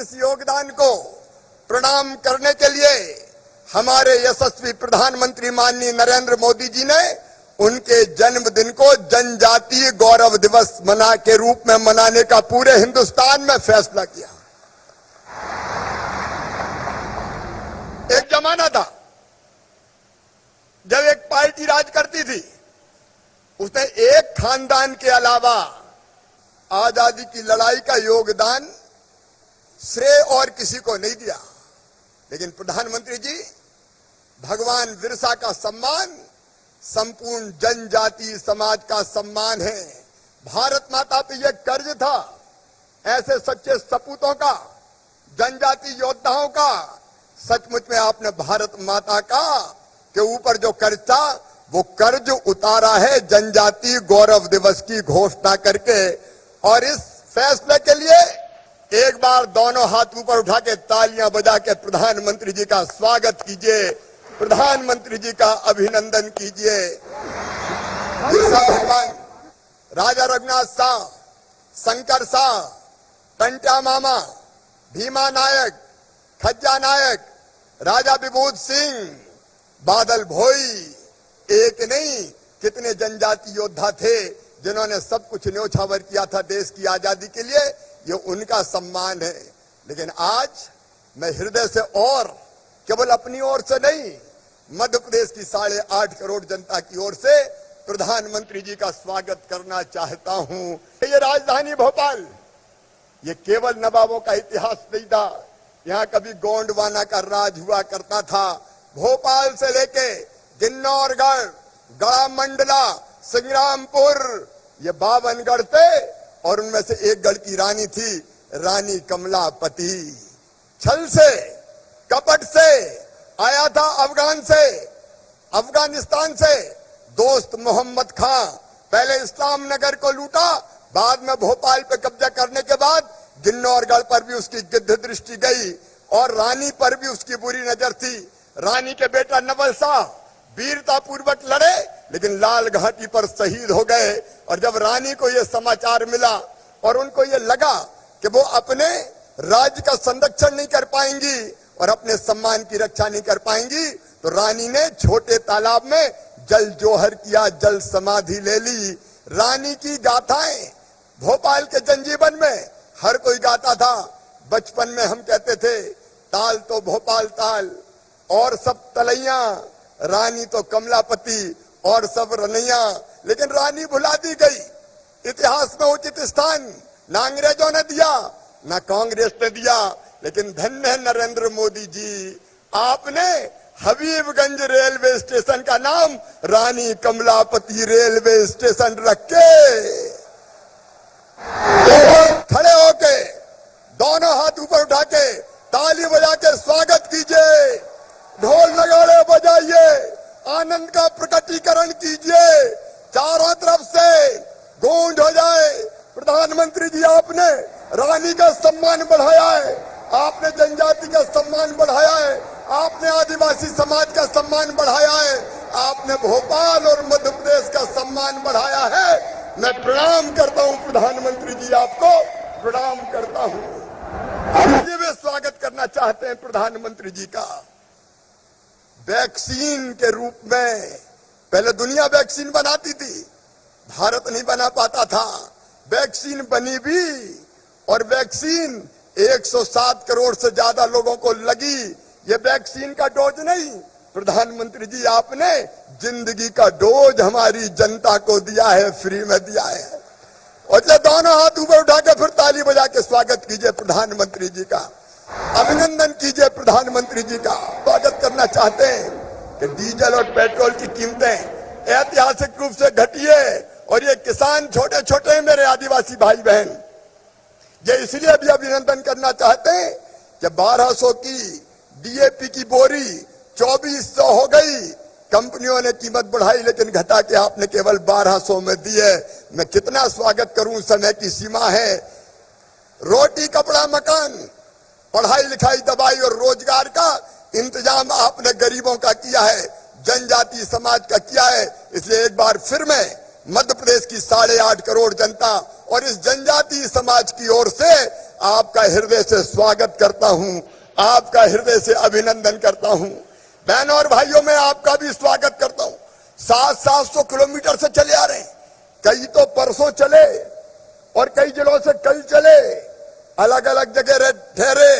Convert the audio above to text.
इस योगदान को प्रणाम करने के लिए हमारे यशस्वी प्रधानमंत्री माननीय नरेंद्र मोदी जी ने उनके जन्मदिन को जनजातीय गौरव दिवस के रूप में मनाने का पूरे हिंदुस्तान में फैसला किया। एक जमाना था जब एक पार्टी राज करती थी, उसने एक खानदान के अलावा आजादी की लड़ाई का योगदान श्रेय और किसी को नहीं दिया। लेकिन प्रधानमंत्री जी, भगवान बिरसा का सम्मान संपूर्ण जनजातीय समाज का सम्मान है। भारत माता पे यह कर्ज था, ऐसे सच्चे सपूतों का, जनजातीय योद्धाओं का। सचमुच में आपने भारत माता का के ऊपर जो कर्ज था वो कर्ज उतारा है जनजातीय गौरव दिवस की घोषणा करके। और इस फैसले के लिए एक बार दोनों हाथ ऊपर उठा के तालियां बजा के प्रधानमंत्री जी का स्वागत कीजिए, प्रधानमंत्री जी का अभिनंदन कीजिए। भगवान राजा रघुनाथ शाह, शंकर शाह, टंट्या मामा, भीमा नायक, खज्जा नायक, राजा विभूत सिंह, बादल भोई, एक नहीं कितने जनजाति योद्धा थे जिन्होंने सब कुछ न्योछावर किया था देश की आजादी के लिए। ये उनका सम्मान है। लेकिन आज मैं हृदय से और केवल अपनी ओर से नहीं, मध्य प्रदेश की 8.5 करोड़ जनता की ओर से प्रधानमंत्री जी का स्वागत करना चाहता हूं। ये राजधानी भोपाल, ये केवल नवाबों का इतिहास नहीं था, यहाँ कभी गोंडवाना का राज हुआ करता था। भोपाल से लेके किन्नौरगढ़, गढ़ा मंडला, संग्रामपुर, ये 52 गढ़ थे और उनमें से एक गढ़ की रानी थी, रानी कमलापति। छल से, कपट से आया था अफगानिस्तान से दोस्त मोहम्मद खां। पहले इस्लाम नगर को लूटा, बाद में भोपाल पे कब्जा करने के बाद किन्नौरगढ़ पर भी उसकी गिद्ध दृष्टि गई और रानी पर भी उसकी बुरी नजर थी। रानी के बेटा नवल शाह वीरता पूर्वक लड़े लेकिन लाल घाटी पर शहीद हो गए। और जब रानी को यह समाचार मिला और उनको यह लगा कि वो अपने राज्य का संरक्षण नहीं कर पाएंगी और अपने सम्मान की रक्षा नहीं कर पाएंगी, तो रानी ने छोटे तालाब में जल जोहर किया, जल समाधि ले ली। रानी की गाथाएं भोपाल के जनजीवन में हर कोई गाता था। बचपन में हम कहते थे, ताल तो भोपाल ताल और सब तलैया, रानी तो कमलापति और सब रनैया। लेकिन रानी भुला दी गई। इतिहास में उचित स्थान ना अंग्रेजों ने दिया ना कांग्रेस ने दिया। लेकिन धन्य है नरेंद्र मोदी जी, आपने हबीबगंज रेलवे स्टेशन का नाम रानी कमलापति रेलवे स्टेशन रख के खड़े होके दोनों हाथ ऊपर उठा के ताली बजा के स्वागत कीजिए, ढोल नगाड़े बजाइए, आनंद का प्रकटीकरण कीजिए, चारों तरफ से गूंज हो जाए। प्रधानमंत्री जी, आपने रानी का सम्मान बढ़ाया है, आपने जनजाति का सम्मान बढ़ाया है, आपने आदिवासी समाज का सम्मान बढ़ाया है, आपने भोपाल और मध्य प्रदेश का सम्मान बढ़ाया है। मैं प्रणाम करता हूं प्रधानमंत्री जी, आपको प्रणाम करता हूं। मुझे भी स्वागत करना चाहते हैं प्रधानमंत्री जी का। वैक्सीन के रूप में पहले दुनिया वैक्सीन बनाती थी, भारत नहीं बना पाता था। वैक्सीन बनी भी और वैक्सीन 107 करोड़ से ज्यादा लोगों को लगी। ये वैक्सीन का डोज नहीं, प्रधानमंत्री जी आपने जिंदगी का डोज हमारी जनता को दिया है, फ्री में दिया है। और जब दोनों हाथ ऊपर उठा के फिर ताली बजा के स्वागत कीजिए प्रधानमंत्री जी का, अभिनंदन कीजिए प्रधानमंत्री जी का। स्वागत करना चाहते हैं कि डीजल और पेट्रोल की कीमतें ऐतिहासिक रूप से घटी है और ये किसान छोटे छोटे मेरे आदिवासी भाई बहन, ये इसलिए भी अभिनंदन करना चाहते हैं कि 1200 की डीएपी की बोरी 2400 हो गई। कंपनियों ने कीमत बढ़ाई लेकिन घटा के आपने केवल 1200 में दी है। मैं कितना स्वागत करूं, समय की सीमा है। रोटी कपड़ा मकान, पढ़ाई लिखाई दवाई और रोजगार का इंतजाम आपने गरीबों का किया है, जनजातीय समाज का किया है। इसलिए एक बार फिर मैं मध्य प्रदेश की 8.5 करोड़ जनता और इस जनजातीय समाज की ओर से आपका हृदय से स्वागत करता हूं, आपका हृदय से अभिनंदन करता हूं। बहनों और भाइयों, मैं आपका भी स्वागत करता हूं। 700 किलोमीटर से चले आ रहे हैं, कई तो परसों चले और कई जिलों से कल चले, अलग अलग जगह ठहरे,